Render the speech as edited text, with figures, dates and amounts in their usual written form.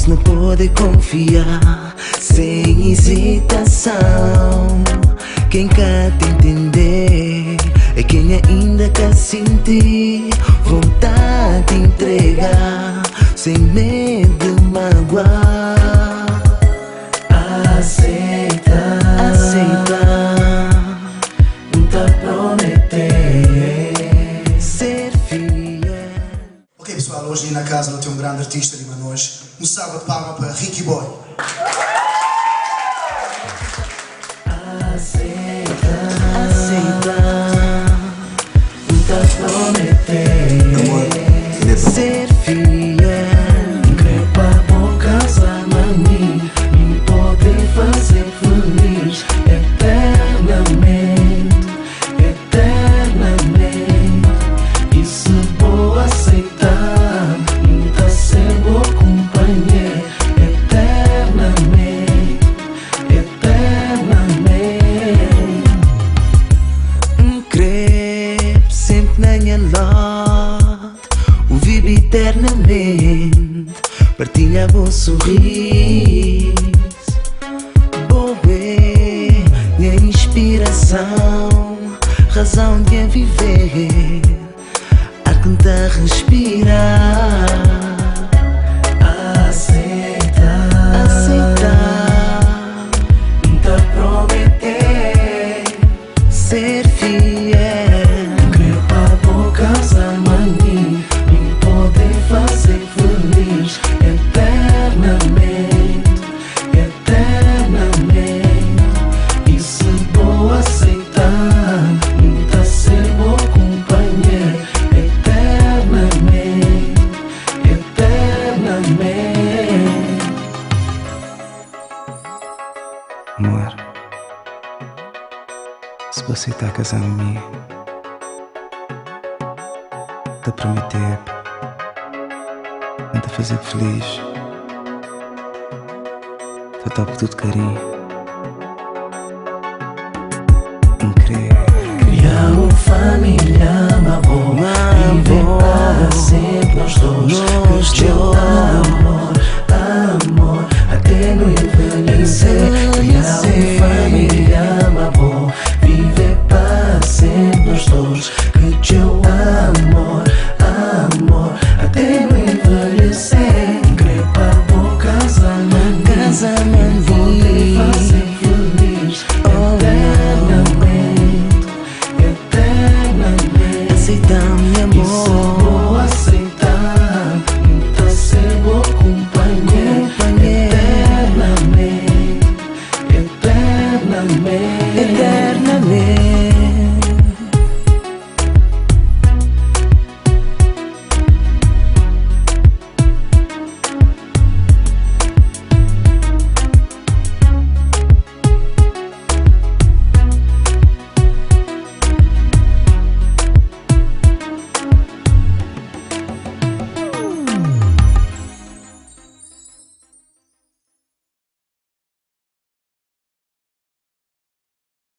isso não pode confiar sem hesitação. Quem quer te entender é quem ainda quer sentir vontade de entregar sem medo de magoar. Aceita, não te prometer ser fiel. Ok pessoal, hoje na casa não tem um grande artista de nós. Um salve de palma para Ricky Boy. Aceita, não te prometer Ser fiel. Crepa boca mim, me poder fazer feliz eternamente, eternamente. E se vou aceitar, nunca ser vou companheiro eternamente, eternamente. Crer sempre na minha lot, o vivo eternamente. Partilha vou sorrir, vou ver minha inspiração, razão de viver, ar que te respirar. Aceitar, Não te prometer ser fiel. Crepa boca mim, me poder fazer feliz eternamente, eternamente. E se vou aceitar, nunca ser vou companheiro eternamente, eternamente. Amor, se você está casando comigo, te prometer, não te fazer feliz, tratar por tudo carinho, não crer. Criar uma família, uma boa, viver para sempre nós dois. Que te amo.